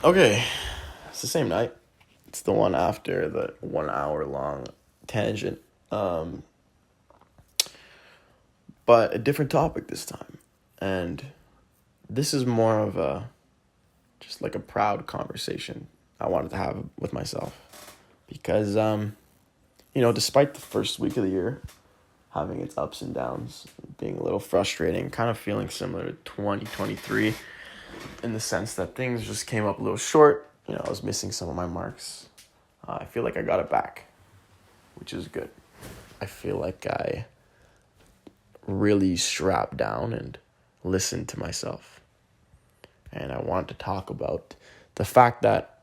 Okay, it's the same night. It's the one after the 1 hour long tangent. Um, but a different topic this time. And this is more of a just like a proud conversation I wanted to have with myself. Because despite the first week of the year having its ups and downs, being a little frustrating, kind of feeling similar to 2023 in the sense that things just came up a little short. I was missing some of my marks. I feel like I got it back, which is good. I feel like I really strapped down and listened to myself. And I want to talk about the fact that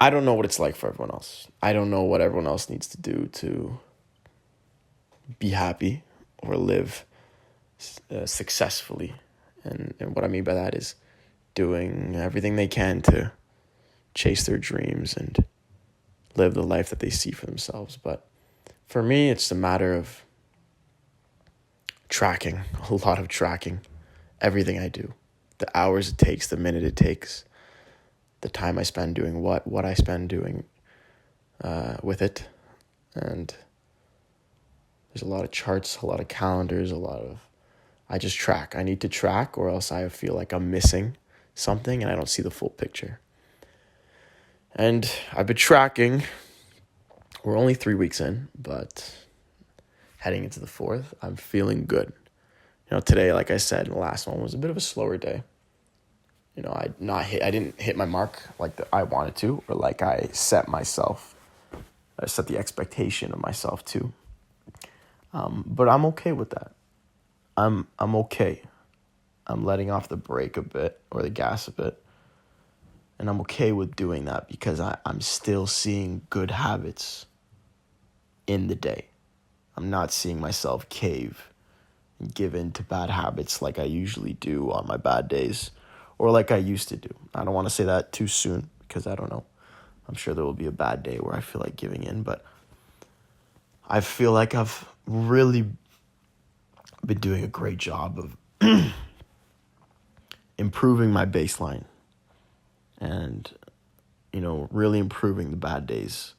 I don't know what it's like for everyone else. I don't know what everyone else needs to do to be happy or live successfully. And what I mean by that is doing everything they can to chase their dreams and live the life that they see for themselves. But for me, it's a matter of tracking, a lot of tracking, everything I do, the hours it takes, the minute it takes, the time I spend doing what I spend doing with it. And there's a lot of charts, a lot of calendars, I just track. I need to track or else I feel like I'm missing something and I don't see the full picture. And I've been tracking. We're only 3 weeks in, but heading into the fourth, I'm feeling good. Today, like I said, the last one was a bit of a slower day. I didn't hit my mark like I wanted to, or like I set the expectation of myself to. But I'm okay with that. I'm okay. I'm letting off the brake a bit or the gas a bit. And I'm okay with doing that because I'm still seeing good habits in the day. I'm not seeing myself cave and give in to bad habits like I usually do on my bad days or like I used to do. I don't want to say that too soon because I don't know. I'm sure there will be a bad day where I feel like giving in, but I feel like I've really been doing a great job of improving my baseline and, really improving the bad days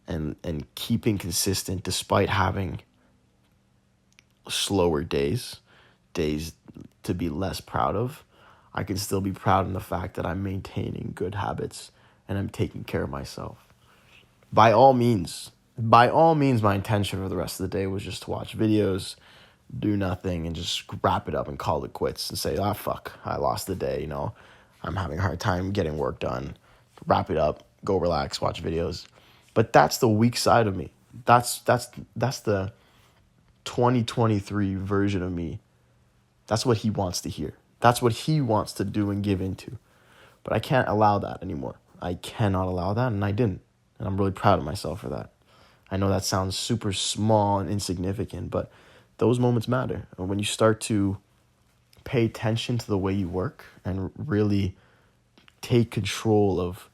and keeping consistent despite having slower days to be less proud of. I can still be proud in the fact that I'm maintaining good habits and I'm taking care of myself. By all means, my intention for the rest of the day was just to watch videos, do nothing, and just wrap it up and call it quits and say, fuck, I lost the day, I'm having a hard time getting work done. Wrap it up, go relax, watch videos. But that's the weak side of me. That's the 2023 version of me. That's what he wants to hear. That's what he wants to do and give into. But I can't allow that anymore. I cannot allow that, and I didn't. And I'm really proud of myself for that. I know that sounds super small and insignificant, but those moments matter. And when you start to pay attention to the way you work and really take control of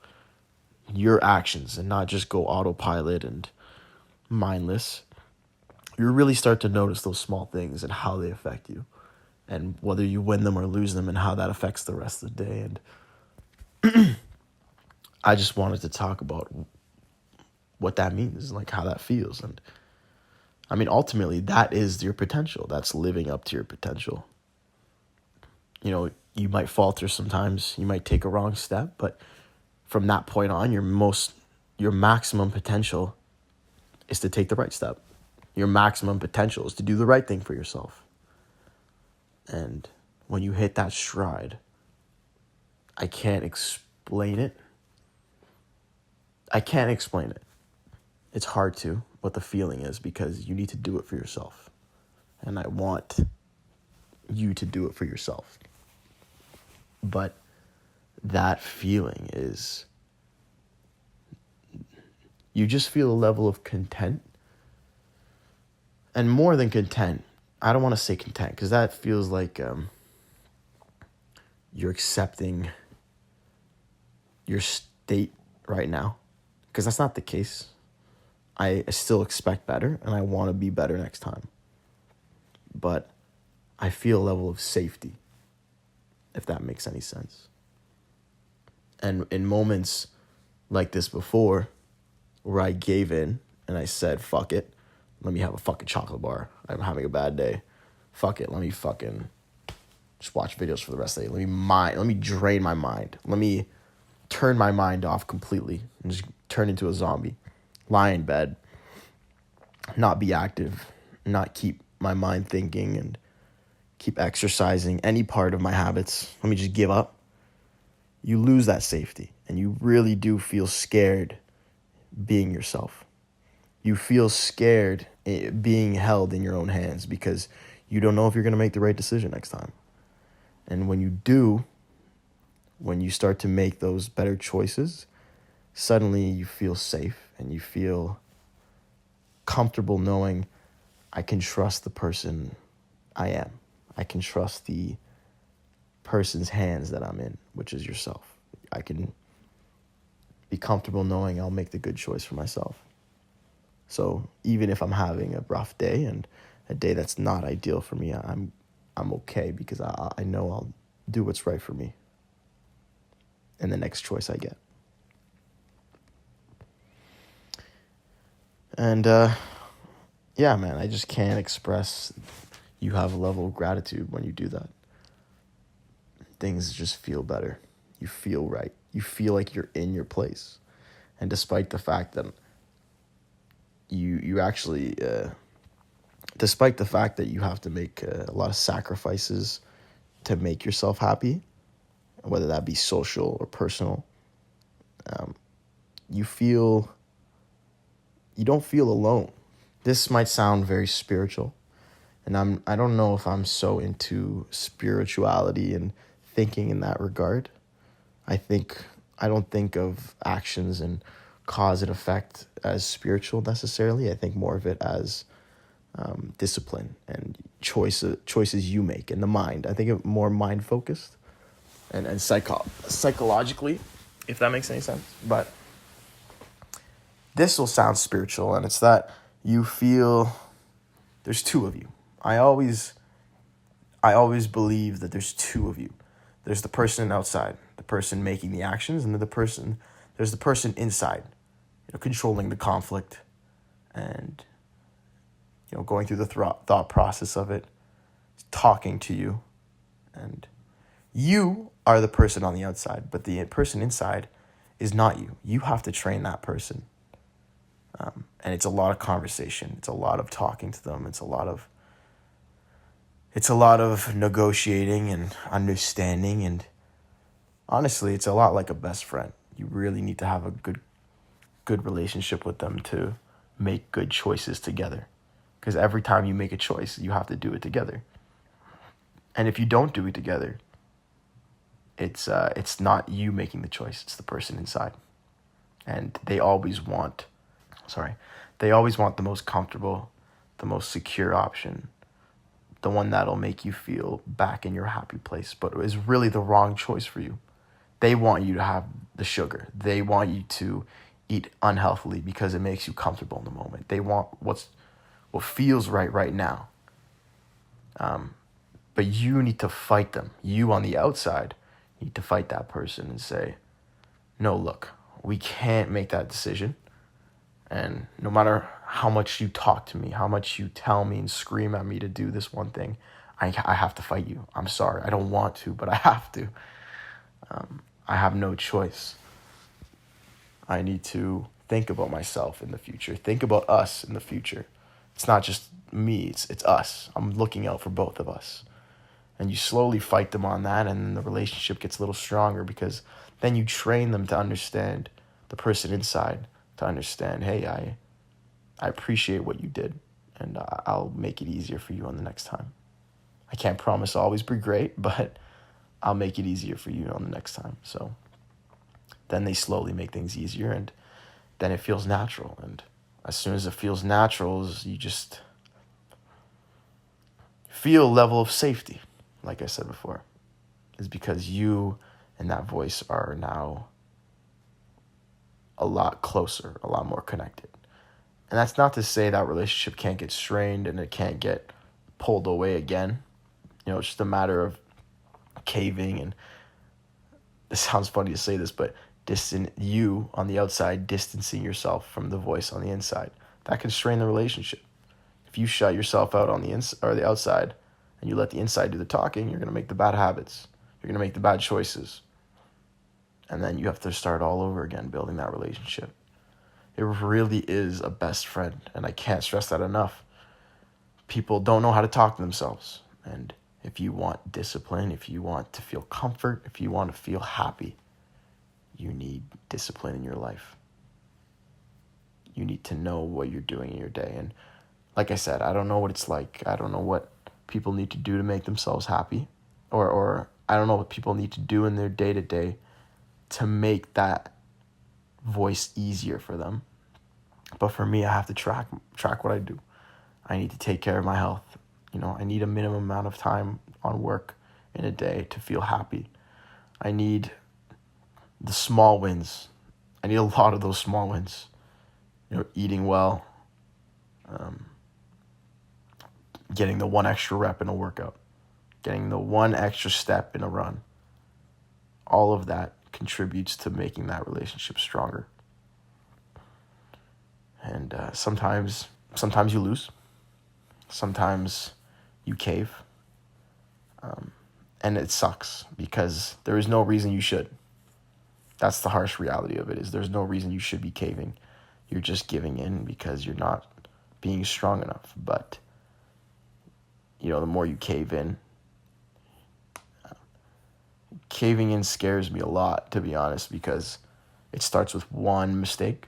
your actions and not just go autopilot and mindless, you really start to notice those small things and how they affect you and whether you win them or lose them and how that affects the rest of the day. And I just wanted to talk about what that means, like how that feels. And I mean, ultimately, that is your potential. That's living up to your potential. You might falter sometimes. You might take a wrong step, but from that point on, your maximum potential is to take the right step. Your maximum potential is to do the right thing for yourself. And when you hit that stride, I can't explain it. It's hard to, what the feeling is, because you need to do it for yourself. And I want you to do it for yourself. But that feeling is, you just feel a level of content. And more than content, I don't want to say content, because that feels like you're accepting your state right now. Because that's not the case. I still expect better, and I want to be better next time. But I feel a level of safety, if that makes any sense. And in moments like this before, where I gave in and I said, fuck it, let me have a fucking chocolate bar. I'm having a bad day. Fuck it, let me fucking just watch videos for the rest of the day. Let me drain my mind. Let me turn my mind off completely and just turn into a zombie. Lie in bed, not be active, not keep my mind thinking and keep exercising any part of my habits. Let me just give up. You lose that safety and you really do feel scared being yourself. You feel scared being held in your own hands because you don't know if you're going to make the right decision next time. And when you do, when you start to make those better choices, suddenly you feel safe and you feel comfortable knowing I can trust the person I am. I can trust the person's hands that I'm in, which is yourself. I can be comfortable knowing I'll make the good choice for myself. So even if I'm having a rough day and a day that's not ideal for me, I'm okay because I know I'll do what's right for me in the next choice I get. And yeah, man, I just can't express you have a level of gratitude when you do that. Things just feel better. You feel right. You feel like you're in your place. And despite the fact that you actually, despite the fact that you have to make a lot of sacrifices to make yourself happy, whether that be social or personal, you don't feel alone. This might sound very spiritual, and I don't know if I'm so into spirituality and thinking in that regard. I don't think of actions and cause and effect as spiritual necessarily. I think more of it as discipline and choices you make in the mind. I think of more mind focused and psychologically, if that makes any sense. But this will sound spiritual, and it's that you feel there's two of you. I always believe that there's two of you. There's the person outside, the person making the actions, and then there's the person inside, controlling the conflict and, going through the thought process of it, talking to you. And you are the person on the outside, but the person inside is not you. You have to train that person. And it's a lot of conversation. It's a lot of talking to them. It's a lot of negotiating and understanding. And honestly, it's a lot like a best friend. You really need to have a good relationship with them to make good choices together. Because every time you make a choice, you have to do it together. And if you don't do it together, it's not you making the choice. It's the person inside. And they always want the most comfortable, the most secure option, the one that'll make you feel back in your happy place, but it is really the wrong choice for you. They want you to have the sugar. They want you to eat unhealthily because it makes you comfortable in the moment. They want what feels right now. But you need to fight them. You on the outside need to fight that person and say, no, look, we can't make that decision. And no matter how much you talk to me, how much you tell me and scream at me to do this one thing, I have to fight you. I'm sorry. I don't want to, but I have to. I have no choice. I need to think about myself in the future. Think about us in the future. It's not just me. It's us. I'm looking out for both of us. And you slowly fight them on that, and the relationship gets a little stronger because then you train them to understand the person inside, to understand, hey, I appreciate what you did, and I'll make it easier for you on the next time. I can't promise I'll always be great, but I'll make it easier for you on the next time. So then they slowly make things easier, and then it feels natural. And as soon as it feels natural, you just feel a level of safety, like I said before, is because you and that voice are now a lot closer, a lot more connected. And that's not to say that relationship can't get strained and it can't get pulled away again. It's just a matter of caving and This sounds funny to say this, but you on the outside distancing yourself from the voice on the inside. That can strain the relationship. If you shut yourself out on the or the outside and you let the inside do the talking, you're going to make the bad habits. You're going to make the bad choices. And then you have to start all over again building that relationship. It really is a best friend, and I can't stress that enough. People don't know how to talk to themselves. And if you want discipline, if you want to feel comfort, if you want to feel happy, you need discipline in your life. You need to know what you're doing in your day. And like I said, I don't know what it's like. I don't know what people need to do to make themselves happy. Or I don't know what people need to do in their day-to-day to make that voice easier for them. But for me, I have to track what I do. I need to take care of my health. I need a minimum amount of time on work in a day to feel happy. I need the small wins. I need a lot of those small wins. Eating well, getting the one extra rep in a workout, getting the one extra step in a run. All of that contributes to making that relationship stronger. And sometimes you lose. Sometimes you cave. And it sucks because there is no reason you should. That's the harsh reality of it, is there's no reason you should be caving. You're just giving in because you're not being strong enough. But, the more you cave in, caving in scares me a lot, to be honest, because it starts with one mistake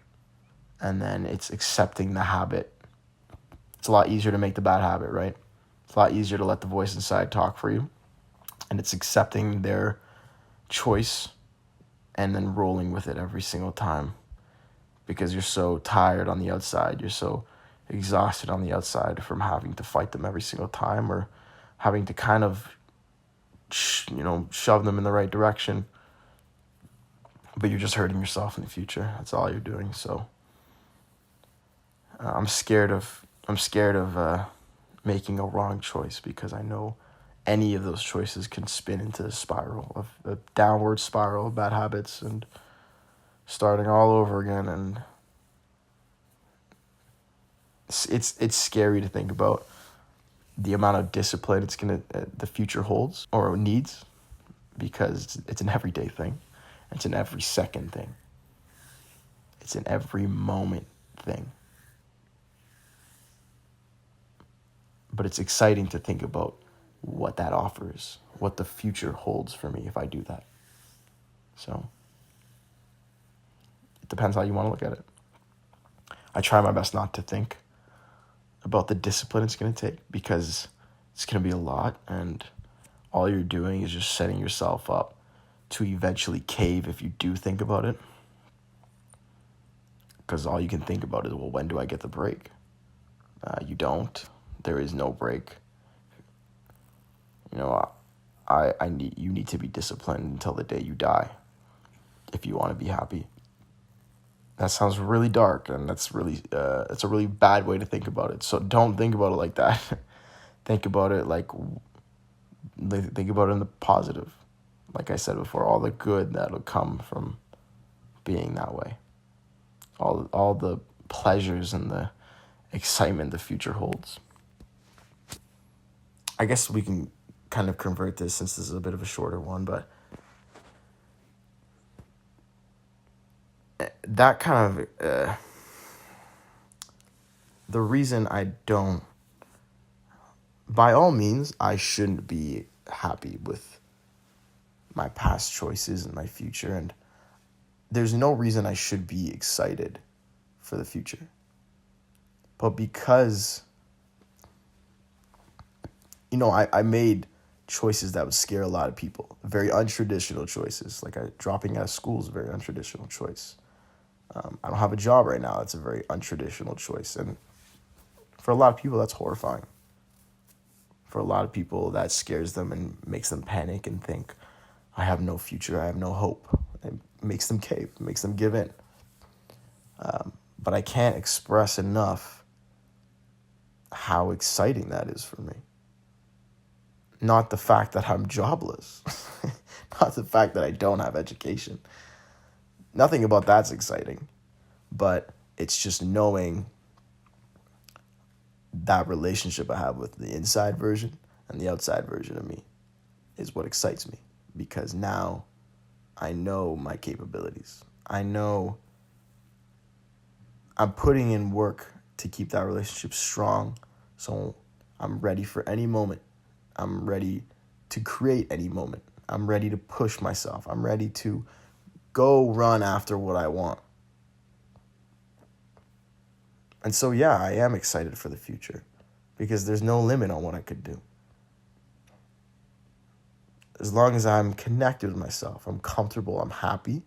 and then it's accepting the habit. It's a lot easier to make the bad habit, right? It's a lot easier to let the voice inside talk for you. And it's accepting their choice and then rolling with it every single time. Because you're so tired on the outside. You're so exhausted on the outside from having to fight them every single time, or having to kind of, shove them in the right direction. But you're just hurting yourself in the future. That's all you're doing. So I'm scared of making a wrong choice, because I know any of those choices can spin into a spiral of a downward spiral of bad habits and starting all over again. And it's scary to think about the amount of discipline the future holds or needs, because it's an everyday thing. It's an every second thing. It's an every moment thing. But it's exciting to think about what that offers, what the future holds for me if I do that. So it depends how you want to look at it. I try my best not to think about the discipline it's going to take, because it's going to be a lot, and all you're doing is just setting yourself up to eventually cave if you do think about it. Because all you can think about is, well, when do I get the break? You don't. There is no break. You need to be disciplined until the day you die if you want to be happy. That sounds really dark, and that's really it's a really bad way to think about it. So don't think about it like that. Think about it in the positive. Like I said before, all the good that'll come from being that way. All the pleasures and the excitement the future holds. I guess we can kind of convert this, since this is a bit of a shorter one, but that kind of the reason I don't, by all means, I shouldn't be happy with my past choices and my future, and there's no reason I should be excited for the future. But because, I made choices that would scare a lot of people, very untraditional choices, like dropping out of school is a very untraditional choice. I don't have a job right now. That's a very untraditional choice. And for a lot of people, that's horrifying. For a lot of people, that scares them and makes them panic and think, I have no future, I have no hope. It makes them cave, makes them give in. But I can't express enough how exciting that is for me. Not the fact that I'm jobless. not the fact that I don't have education. Nothing about that's exciting, but it's just knowing that relationship I have with the inside version and the outside version of me is what excites me, because now I know my capabilities. I know I'm putting in work to keep that relationship strong, so I'm ready for any moment. I'm ready to create any moment. I'm ready to push myself. I'm ready to go run after what I want. And so, yeah, I am excited for the future because there's no limit on what I could do. As long as I'm connected with myself, I'm comfortable, I'm happy,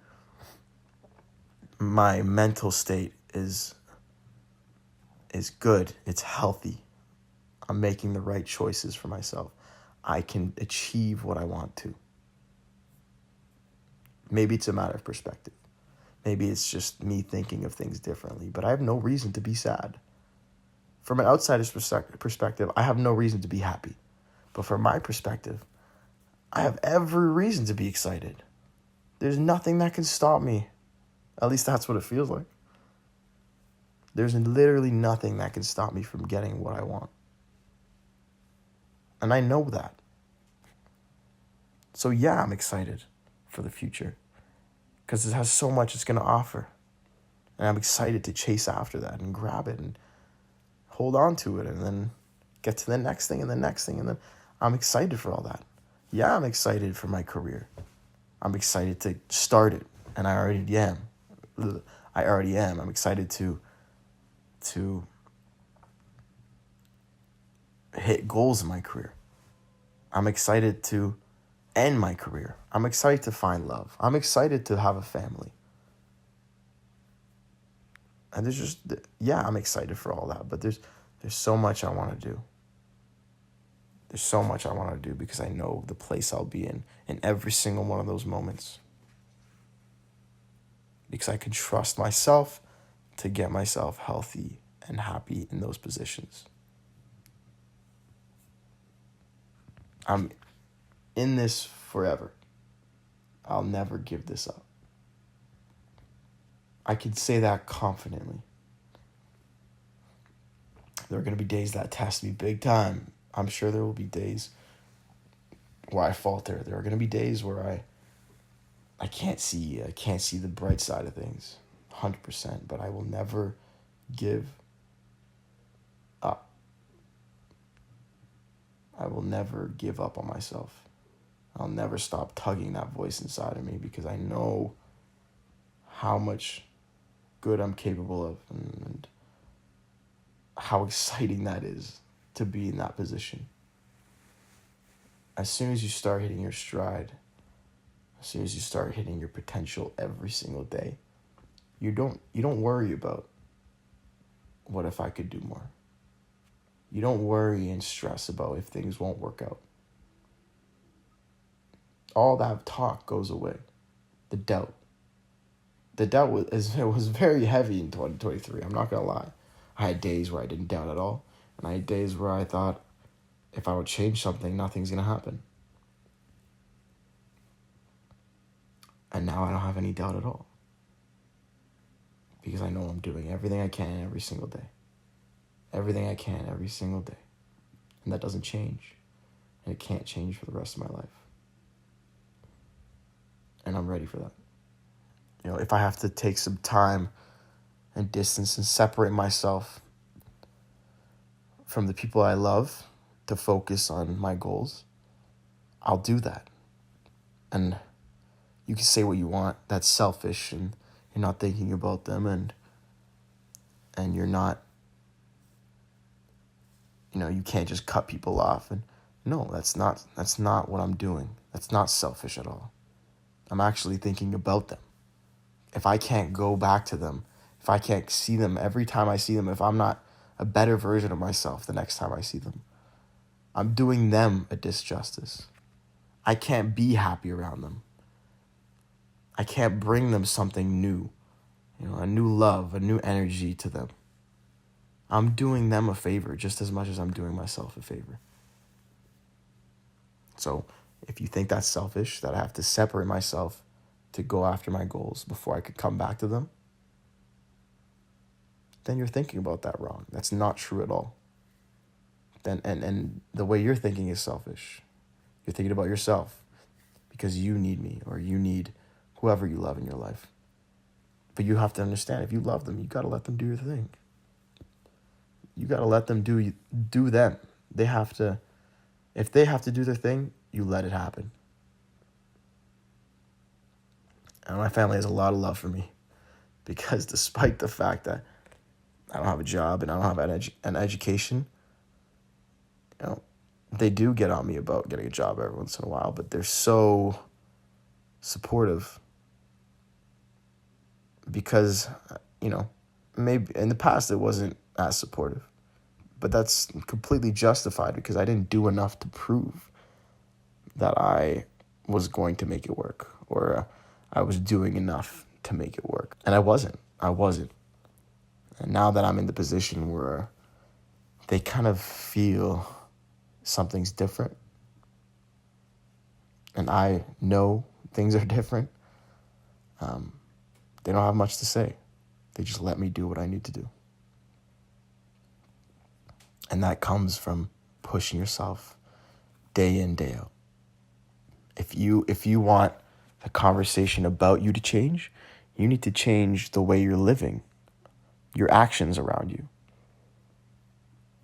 my mental state is good, it's healthy, I'm making the right choices for myself, I can achieve what I want to. Maybe it's a matter of perspective. Maybe it's just me thinking of things differently, but I have no reason to be sad. From an outsider's perspective, I have no reason to be happy. But from my perspective, I have every reason to be excited. There's nothing that can stop me. At least that's what it feels like. There's literally nothing that can stop me from getting what I want. And I know that. So yeah, I'm excited for the future because it has so much it's going to offer. And I'm excited to chase after that and grab it and hold on to it and then get to the next thing and the next thing. And then I'm excited for all that. Yeah, I'm excited for my career. I'm excited to start it. And I already am. I'm excited to hit goals in my career. I'm excited to end my career. I'm excited to find love. I'm excited to have a family. And I'm excited for all that. But there's so much I want to do. There's so much I want to do because I know the place I'll be in every single one of those moments. Because I can trust myself to get myself healthy and happy in those positions. I'm in this forever. I'll never give this up. I can say that confidently. There are going to be days that test me big time. I'm sure there will be days where I falter. There are going to be days where I can't see the bright side of things 100%, but I will never give up. I will never give up on myself. I'll never stop tugging that voice inside of me because I know how much good I'm capable of and how exciting that is to be in that position. As soon as you start hitting your stride, as soon as you start hitting your potential every single day, you don't worry about what if I could do more. You don't worry and stress about if things won't work out. All that talk goes away. The doubt. The doubt was very heavy in 2023. I'm not going to lie. I had days where I didn't doubt at all. And I had days where I thought if I would change something, nothing's going to happen. And now I don't have any doubt at all. Because I know I'm doing everything I can every single day. Everything I can every single day. And that doesn't change. And it can't change for the rest of my life. And I'm ready for that. If I have to take some time and distance and separate myself from the people I love to focus on my goals, I'll do that. And you can say what you want. That's selfish and you're not thinking about them and you're not, you can't just cut people off. And no, that's not what I'm doing. That's not selfish at all. I'm actually thinking about them. If I can't go back to them, if I can't see them every time I see them, if I'm not a better version of myself the next time I see them, I'm doing them a disjustice. I can't be happy around them. I can't bring them something new, a new love, a new energy to them. I'm doing them a favor just as much as I'm doing myself a favor. So If you think that's selfish, that I have to separate myself to go after my goals before I could come back to them, then you're thinking about that wrong. That's not true at all. Then and the way you're thinking is selfish. You're thinking about yourself because you need me or you need whoever you love in your life. But you have to understand, if you love them, you got to let them do your thing. You got to let them do them. They have to, if they have to do their thing, you let it happen. And my family has a lot of love for me because despite the fact that I don't have a job and I don't have an education, they do get on me about getting a job every once in a while, but they're so supportive because, maybe in the past it wasn't as supportive, but that's completely justified because I didn't do enough to prove that I was going to make it work or I was doing enough to make it work. And I wasn't. And now that I'm in the position where they kind of feel something's different and I know things are different, they don't have much to say. They just let me do what I need to do. And that comes from pushing yourself day in, day out. If you want the conversation about you to change, you need to change the way you're living, your actions around you.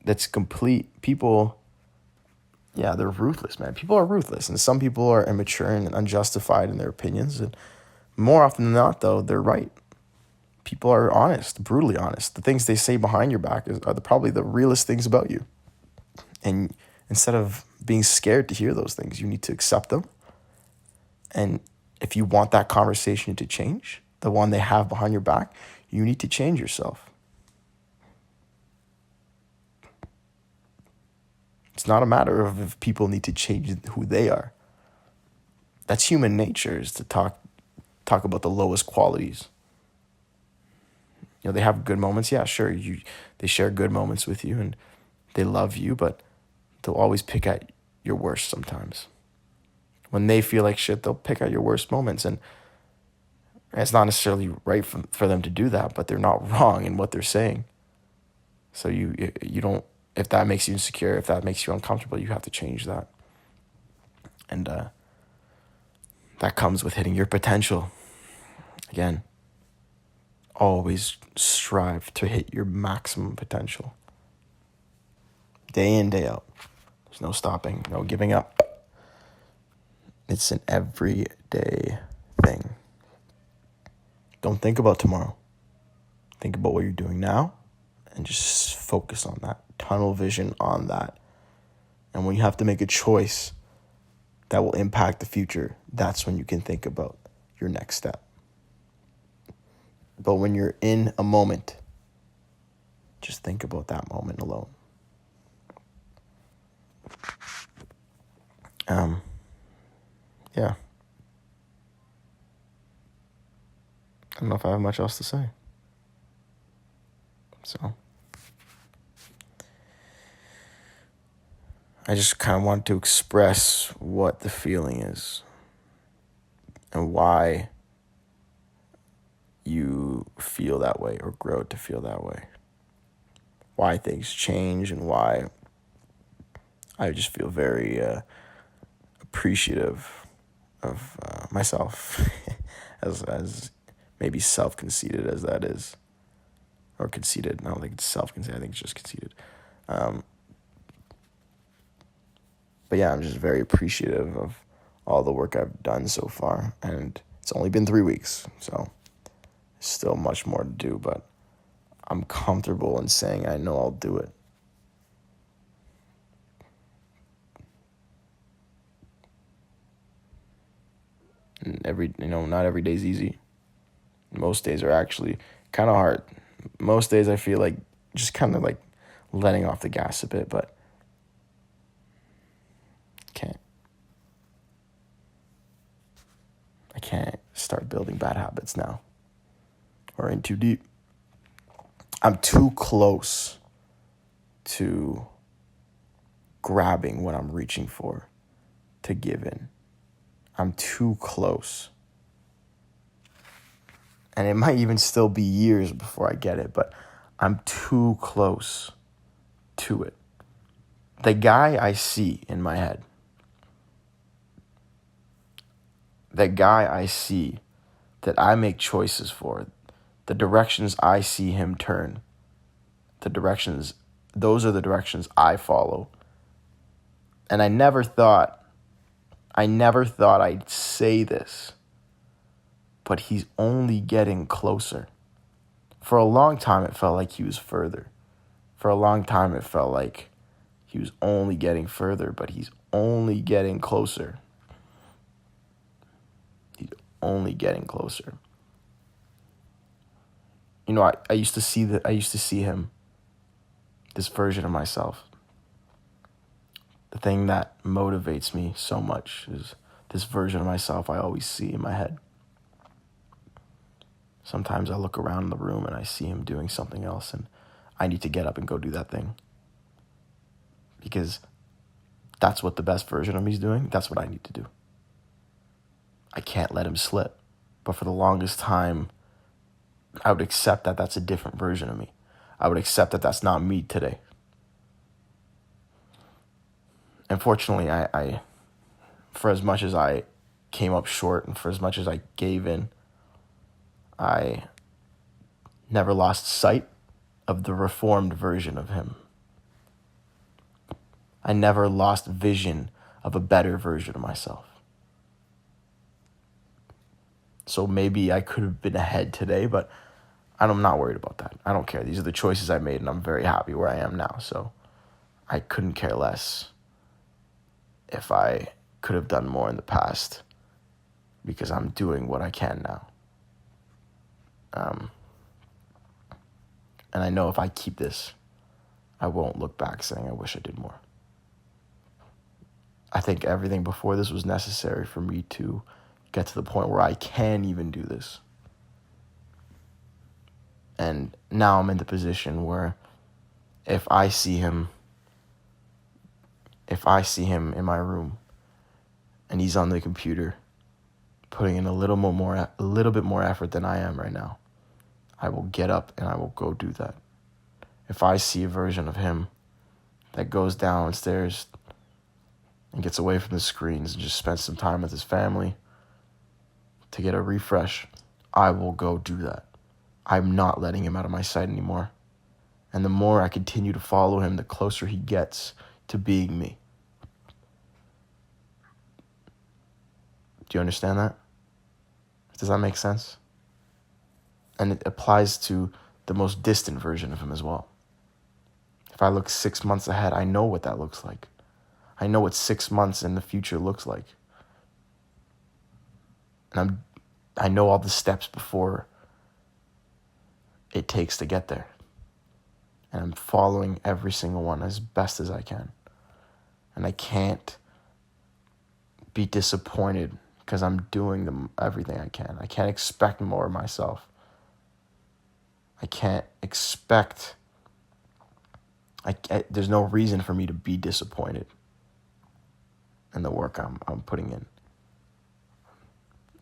That's complete. People, they're ruthless, man. People are ruthless, and some people are immature and unjustified in their opinions. And more often than not, though, they're right. People are honest, brutally honest. The things they say behind your back are probably the realest things about you. And instead of being scared to hear those things, you need to accept them. And if you want that conversation to change, the one they have behind your back, you need to change yourself. It's not a matter of if people need to change who they are. That's human nature, is to talk about the lowest qualities. They have good moments. Yeah, sure. They share good moments with you and they love you, but they'll always pick at your worst sometimes. When they feel like shit, they'll pick at your worst moments. And it's not necessarily right for them to do that, but they're not wrong in what they're saying. So you don't, if that makes you insecure, if that makes you uncomfortable, you have to change that. And that comes with hitting your potential. Again, always strive to hit your maximum potential. Day in, day out. There's no stopping, no giving up. It's an everyday thing. Don't think about tomorrow. Think about what you're doing now and just focus on that. Tunnel vision on that. And when you have to make a choice that will impact the future, that's when you can think about your next step. But when you're in a moment, just think about that moment alone. Yeah. I don't know if I have much else to say. So I just kind of want to express what the feeling is and why you feel that way or grow to feel that way. Why things change and why I just feel very appreciative of myself as maybe self-conceited as that is. Or conceited. I don't think it's self-conceited. I think it's just conceited. But yeah, I'm just very appreciative of all the work I've done so far. And it's only been 3 weeks, so still much more to do. But I'm comfortable in saying I know I'll do it. And not every day's easy. Most days are actually kind of hard. Most days I feel like just kind of like letting off the gas a bit, but I can't start building bad habits now or in too deep. I'm too close to grabbing what I'm reaching for to give in. I'm too close. And it might even still be years before I get it, but I'm too close to it. The guy I see in my head, the guy I see that I make choices for, the directions I see him turn, those are the directions I follow. And I never thought I'd say this, but he's only getting closer. For a long time, it felt like he was further. For a long time, it felt like he was only getting further, but he's only getting closer. He's only getting closer. You know, I used to see him, this version of myself. The thing that motivates me so much is this version of myself I always see in my head. Sometimes I look around the room and I see him doing something else, and I need to get up and go do that thing. Because that's what the best version of me is doing. That's what I need to do. I can't let him slip. But for the longest time, I would accept that that's a different version of me. I would accept that that's not me today. Unfortunately, I for as much as I came up short and for as much as I gave in, I never lost sight of the reformed version of him. I never lost vision of a better version of myself. So maybe I could have been ahead today, but I'm not worried about that. I don't care. These are the choices I made, and I'm very happy where I am now. So I couldn't care less if I could have done more in the past, because I'm doing what I can now. And I know if I keep this, I won't look back saying I wish I did more. I think everything before this was necessary for me to get to the point where I can even do this. And now I'm in the position where if I see him in my room and he's on the computer putting in a little bit more effort than I am right now, I will get up and I will go do that. If I see a version of him that goes downstairs and gets away from the screens and just spends some time with his family to get a refresh, I will go do that. I'm not letting him out of my sight anymore. And the more I continue to follow him, the closer he gets to being me. Do you understand that? Does that make sense? And it applies to the most distant version of him as well. If I look 6 months ahead, I know what that looks like. I know what 6 months in the future looks like. And I know all the steps before it takes to get there. And I'm following every single one as best as I can. And I can't be disappointed because I'm doing everything I can. I can't expect more of myself. I can't expect... there's no reason for me to be disappointed in the work I'm putting in.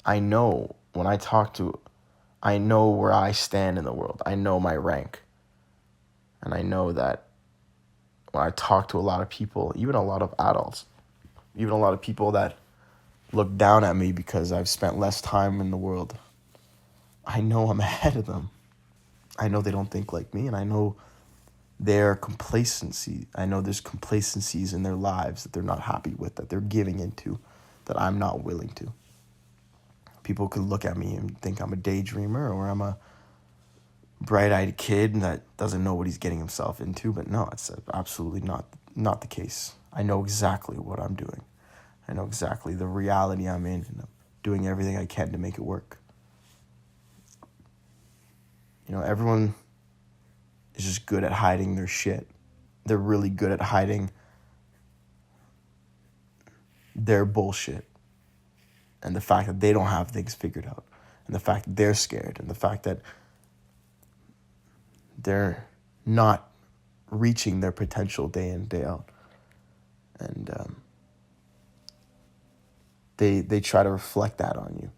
I know I know where I stand in the world. I know my rank. And I know that when I talk to a lot of people, even a lot of adults, even a lot of people that look down at me because I've spent less time in the world, I know I'm ahead of them. I know they don't think like me, and I know their complacency. I know there's complacencies in their lives that they're not happy with, that they're giving into, that I'm not willing to. People could look at me and think I'm a daydreamer or I'm a bright-eyed kid that doesn't know what he's getting himself into, but no, it's absolutely not the case. I know exactly what I'm doing. I know exactly the reality I'm in, and I'm doing everything I can to make it work. You know, everyone is just good at hiding their shit. They're really good at hiding their bullshit. And the fact that they don't have things figured out. And the fact that they're scared. And the fact that they're not reaching their potential day in, day out. And they try to reflect that on you.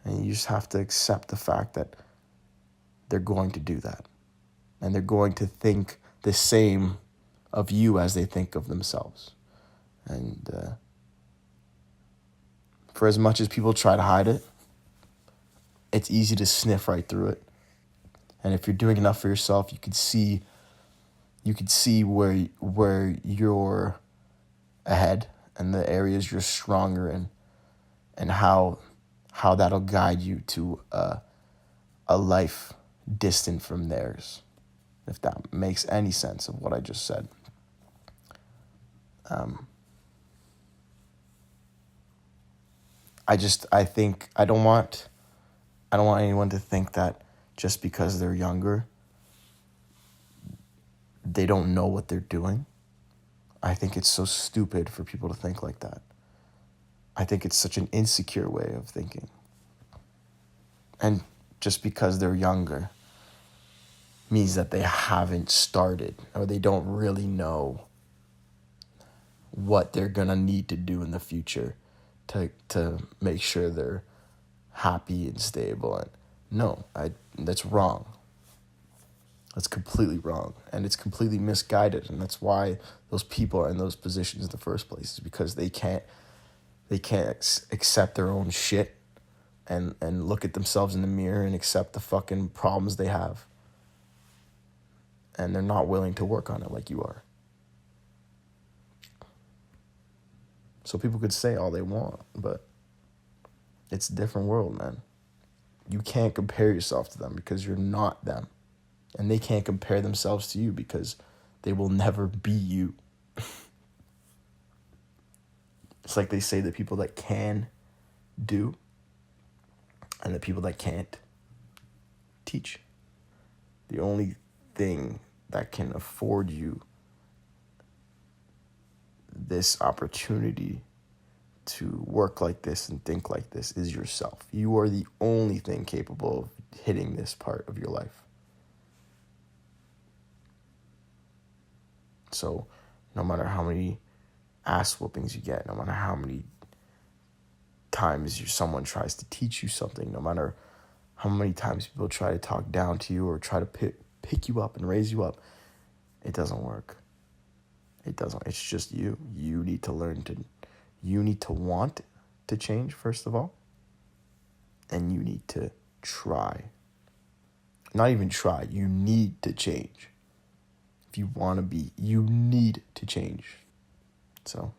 And you just have to accept the fact that they're going to do that. And they're going to think the same of you as they think of themselves. And for as much as people try to hide it, it's easy to sniff right through it. And if you're doing enough for yourself, you could see where you're ahead and the areas you're stronger in, and how that'll guide you to a life distant from theirs, if that makes any sense of what I just said. I don't want anyone to think that just because they're younger, they don't know what they're doing. I think it's so stupid for people to think like that. I think it's such an insecure way of thinking. And just because they're younger means that they haven't started, or they don't really know what they're gonna need to do in the future to make sure they're happy and stable. And no, that's wrong. That's completely wrong, and it's completely misguided, and that's why those people are in those positions in the first place, is because they can't accept their own shit and look at themselves in the mirror and accept the fucking problems they have, and they're not willing to work on it like you are. So people could say all they want, but it's a different world, man. You can't compare yourself to them because you're not them. And they can't compare themselves to you because they will never be you. It's like they say the people that can do and the people that can't teach. The only thing that can afford you this opportunity to work like this and think like this is yourself. You are the only thing capable of hitting this part of your life. So no matter how many ass whoopings you get, no matter how many times someone tries to teach you something, no matter how many times people try to talk down to you or try to pick you up and raise you up, it doesn't work. It doesn't. It's just you. You need to you need to want to change, first of all. And you need to try. Not even try. You need to change. If you want to be, you need to change. So,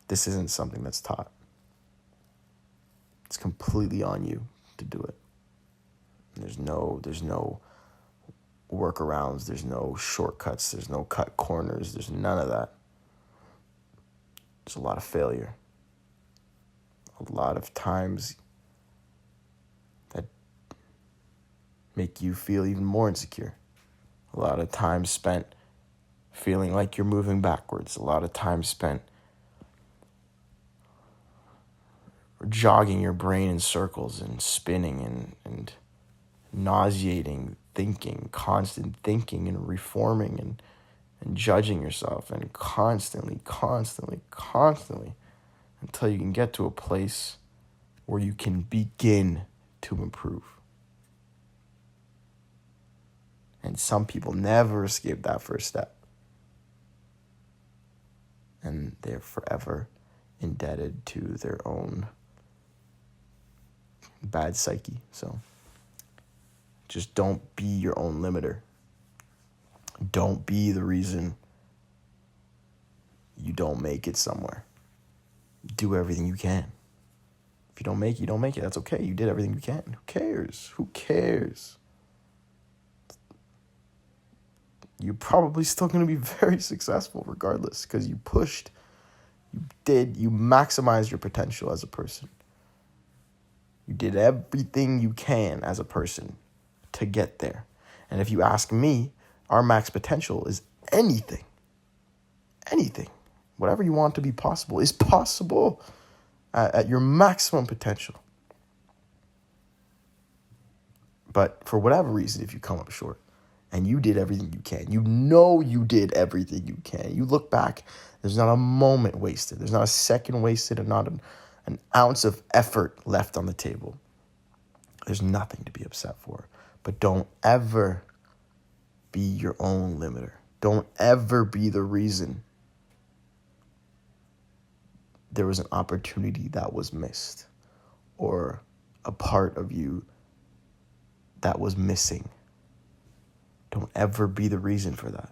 this isn't something that's taught. It's completely on you to do it. There's no workarounds, there's no shortcuts, there's no cut corners, there's none of that. There's a lot of failure. A lot of times that make you feel even more insecure. A lot of time spent feeling like you're moving backwards. A lot of time spent jogging your brain in circles and spinning and nauseating thinking, constant thinking and reforming and judging yourself, and constantly until you can get to a place where you can begin to improve. And some people never escape that first step. And they're forever indebted to their own bad psyche. So just don't be your own limiter. Don't be the reason you don't make it somewhere. Do everything you can. If you don't make it, you don't make it. That's okay. You did everything you can. Who cares? Who cares? You're probably still going to be very successful regardless, because you pushed, you maximized your potential as a person. You did everything you can as a person to get there. And if you ask me, our max potential is anything. Anything. Whatever you want to be possible is possible at your maximum potential. But for whatever reason, if you come up short, and you did everything you can. You know you did everything you can. You look back, there's not a moment wasted. There's not a second wasted and not an ounce of effort left on the table. There's nothing to be upset for. But don't ever be your own limiter. Don't ever be the reason there was an opportunity that was missed or a part of you that was missing. Don't ever be the reason for that.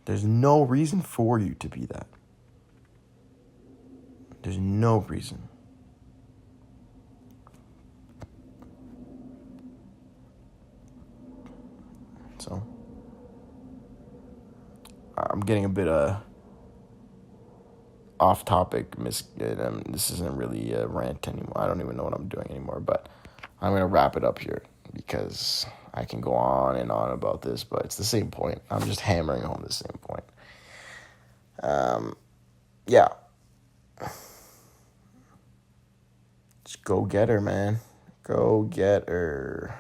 There's no reason for you to be that. There's no reason. So, I'm getting a bit off topic. This isn't really a rant anymore. I don't even know what I'm doing anymore, but I'm going to wrap it up here because I can go on and on about this, but it's the same point. I'm just hammering home the same point. Yeah. Just go get her, man. Go get her.